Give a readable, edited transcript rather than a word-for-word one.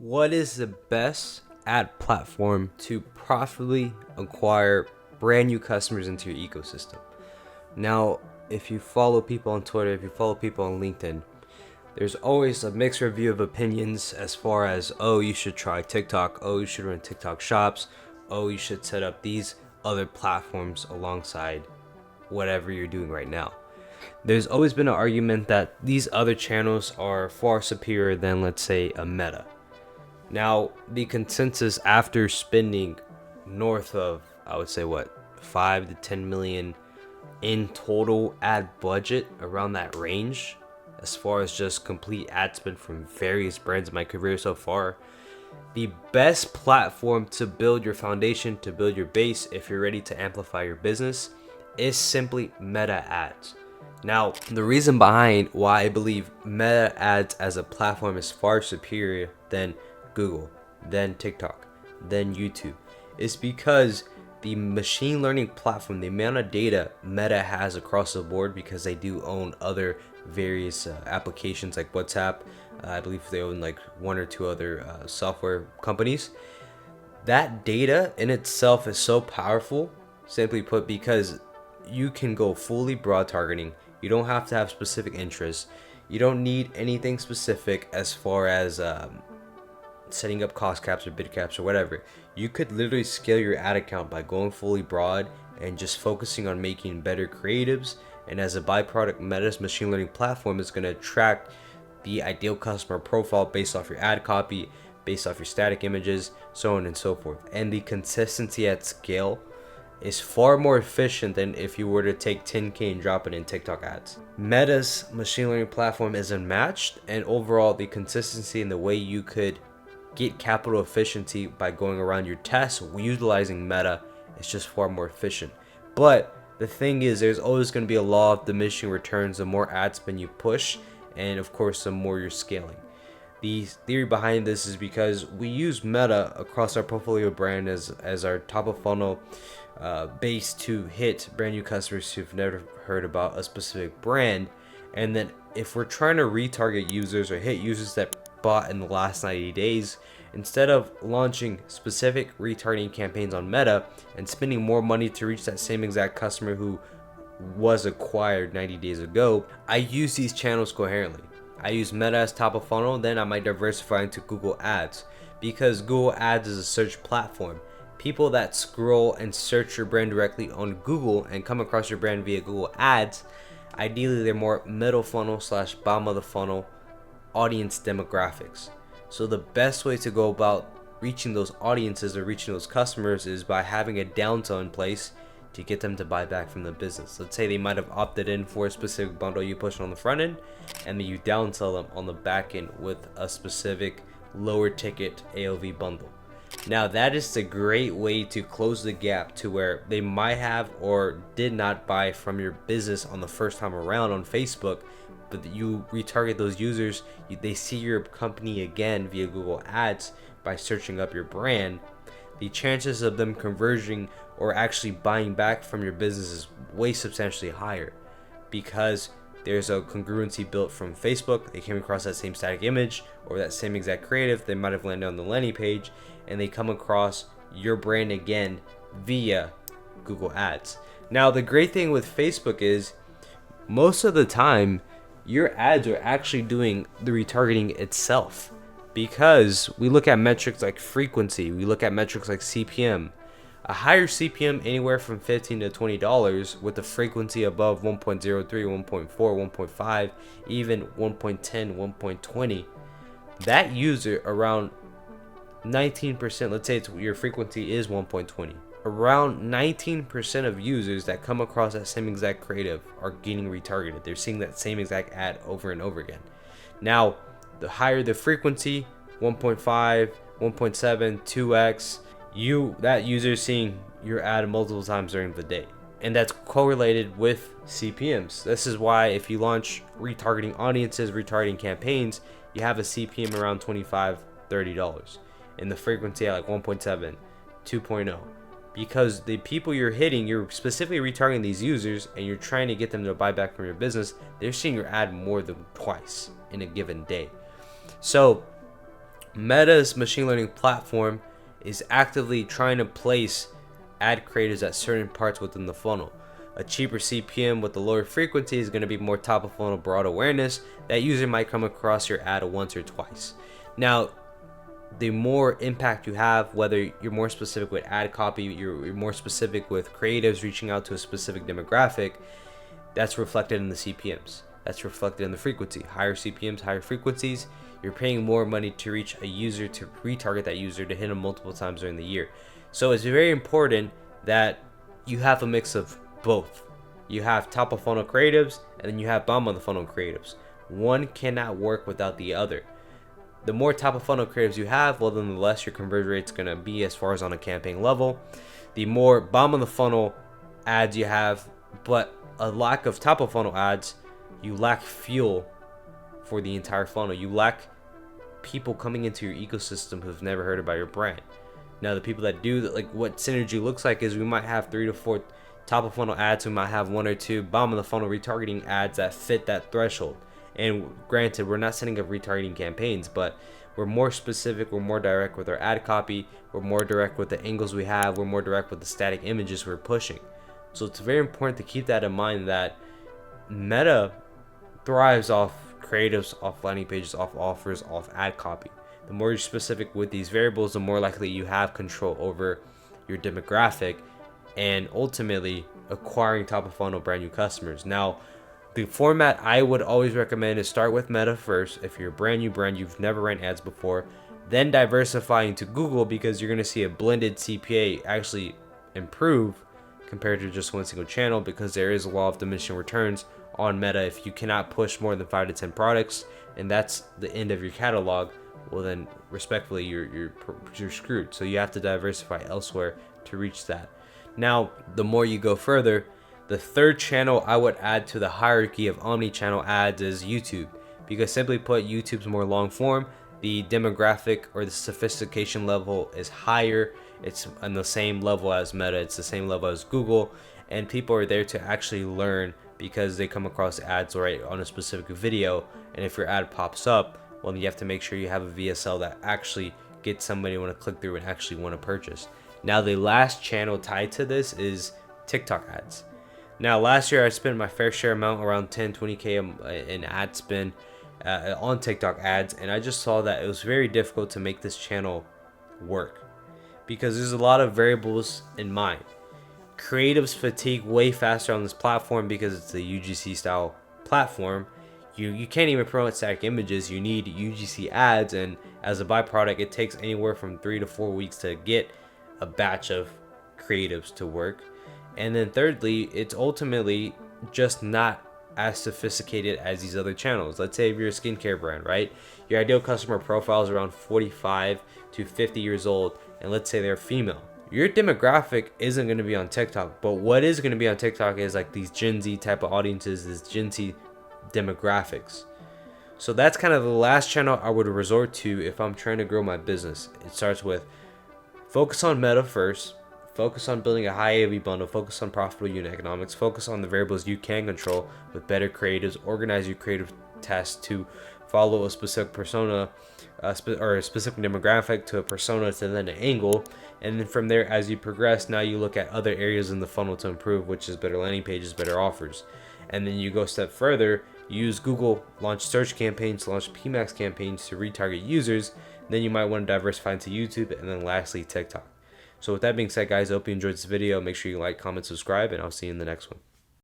What is the best ad platform to profitably acquire brand new customers into your ecosystem? Now, if you follow people on Twitter, if you follow people on LinkedIn, there's always a mixed review of opinions as far as, oh, you should try TikTok, oh, you should run TikTok shops, oh, you should set up these other platforms alongside whatever you're doing right now. There's always been an argument that these other channels are far superior than, let's say, a Meta. Now, the consensus after spending north of, I would say, 5 to 10 million in total ad budget, around that range, as far as just complete ad spend from various brands in my career so far, the best platform to build your foundation, to build your base, if you're ready to amplify your business, is simply Meta ads. Now, the reason behind why I believe Meta ads as a platform is far superior than Google, then TikTok, then YouTube, is because the machine learning platform, the amount of data Meta has across the board, because they do own other various applications like WhatsApp. I believe they own like one or two other software companies. That data in itself is so powerful, simply put, because you can go fully broad targeting. You don't have to have specific interests. You don't need anything specific as far as setting up cost caps or bid caps or whatever. You could literally scale your ad account by going fully broad and just focusing on making better creatives. And as a byproduct, Meta's machine learning platform is going to attract the ideal customer profile based off your ad copy, based off your static images, so on and so forth. And the consistency at scale is far more efficient than if you were to take 10K and drop it in TikTok ads. Meta's machine learning platform is unmatched, and overall the consistency in the way you could get capital efficiency by going around your tests utilizing Meta is just far more efficient. But the thing is, there's always going to be a law of diminishing returns. The more ad spend you push, and of course the more you're scaling. The theory behind this is because we use Meta across our portfolio brand as our top of funnel base to hit brand new customers who've never heard about a specific brand. And then if we're trying to retarget users or hit users that bought in the last 90 days, instead of launching specific retargeting campaigns on Meta and spending more money to reach that same exact customer who was acquired 90 days ago, I use these channels coherently. I use Meta as top of funnel, then I might diversify into Google Ads, because Google Ads is a search platform. People that scroll and search your brand directly on Google and come across your brand via Google Ads, ideally they're more middle funnel / bottom of the funnel audience demographics. So the best way to go about reaching those audiences or reaching those customers is by having a downsell in place to get them to buy back from the business. Let's say they might have opted in for a specific bundle you push on the front end, and then you downsell them on the back end with a specific lower ticket AOV bundle. Now that is a great way to close the gap to where they might have or did not buy from your business on the first time around on Facebook, but you retarget those users, they see your company again via Google Ads by searching up your brand. The chances of them converging or actually buying back from your business is way substantially higher, because there's a congruency built from Facebook. They came across that same static image or that same exact creative. They might have landed on the landing page and they come across your brand again via Google Ads. Now, the great thing with Facebook is most of the time your ads are actually doing the retargeting itself, because we look at metrics like frequency, we look at metrics like CPM. A higher CPM, anywhere from $15 to $20, with a frequency above 1.03, 1.4, 1.5, even 1.10, 1.20, that user around 19%, let's say your frequency is 1.20, around 19% of users that come across that same exact creative are getting retargeted. They're seeing that same exact ad over and over again. Now, the higher the frequency, 1.5, 1.7, 2x, that user is seeing your ad multiple times during the day. And that's correlated with CPMs. This is why if you launch retargeting audiences, retargeting campaigns, you have a CPM around $25, $30, and the frequency at like 1.7, 2.0. Because the people you're hitting, you're specifically retargeting these users and you're trying to get them to buy back from your business, they're seeing your ad more than twice in a given day. So Meta's machine learning platform is actively trying to place ad creatives at certain parts within the funnel. A cheaper CPM with a lower frequency is going to be more top of funnel broad awareness. That user might come across your ad once or twice. Now, the more impact you have, whether you're more specific with ad copy, you're more specific with creatives reaching out to a specific demographic, that's reflected in the CPMs. That's reflected in the frequency. Higher CPMs, higher frequencies, you're paying more money to reach a user, to retarget that user, to hit them multiple times during the year. So it's very important that you have a mix of both. You have top of funnel creatives, and then you have bottom of the funnel creatives. One cannot work without the other. The more top of funnel creatives you have, well, then the less your conversion rate's going to be as far as on a campaign level. The more bottom of the funnel ads you have, but a lack of top of funnel ads, you lack fuel for the entire funnel. You lack people coming into your ecosystem who've never heard about your brand. Now, the people that do, like what synergy looks like is we might have 3 to 4 top of funnel ads, we might have 1 or 2 bottom of the funnel retargeting ads that fit that threshold. And granted, we're not setting up retargeting campaigns, but we're more specific, we're more direct with our ad copy, we're more direct with the angles we have, we're more direct with the static images we're pushing. So it's very important to keep that in mind, that Meta thrives off creatives, off landing pages, off offers, off ad copy. The more you're specific with these variables, the more likely you have control over your demographic and ultimately acquiring top of funnel brand new customers. Now, the format I would always recommend is start with Meta first. If you're a brand new brand, you've never ran ads before, then diversifying to Google, because you're going to see a blended CPA actually improve compared to just one single channel, because there is a law of diminishing returns on Meta. If you cannot push more than 5 to 10 products and that's the end of your catalog, well then respectfully you're screwed. So you have to diversify elsewhere to reach that. Now, the more you go further, the third channel I would add to the hierarchy of omni-channel ads is YouTube, because simply put, YouTube's more long form. The demographic or the sophistication level is higher. It's on the same level as Meta. It's the same level as Google, and people are there to actually learn because they come across ads right on a specific video. And if your ad pops up, well, you have to make sure you have a VSL that actually gets somebody to want to click through and actually want to purchase. Now, the last channel tied to this is TikTok ads. Now, last year I spent my fair share amount, around 10-20K in ad spend on TikTok ads, and I just saw that it was very difficult to make this channel work because there's a lot of variables in mind. Creatives fatigue way faster on this platform because it's a UGC style platform. You can't even promote static images. You need UGC ads, and as a byproduct, it takes anywhere from 3 to 4 weeks to get a batch of creatives to work. And then thirdly, it's ultimately just not as sophisticated as these other channels. Let's say if you're a skincare brand, right? Your ideal customer profile is around 45 to 50 years old, and let's say they're female. Your demographic isn't going to be on TikTok, but what is going to be on TikTok is like these Gen Z type of audiences, these Gen Z demographics. So that's kind of the last channel I would resort to if I'm trying to grow my business. It starts with focus on Meta first, focus on building a high AOV bundle, focus on profitable unit economics, focus on the variables you can control with better creatives, organize your creative tests to follow a specific persona or a specific demographic to a persona to then an angle, and then from there, as you progress, now you look at other areas in the funnel to improve, which is better landing pages, better offers. And then you go a step further, use Google launch search campaigns, launch PMAX campaigns to retarget users. Then you might want to diversify into YouTube, and then lastly TikTok. So with that being said, guys, I hope you enjoyed this video. Make sure you like, comment, subscribe, and I'll see you in the next one.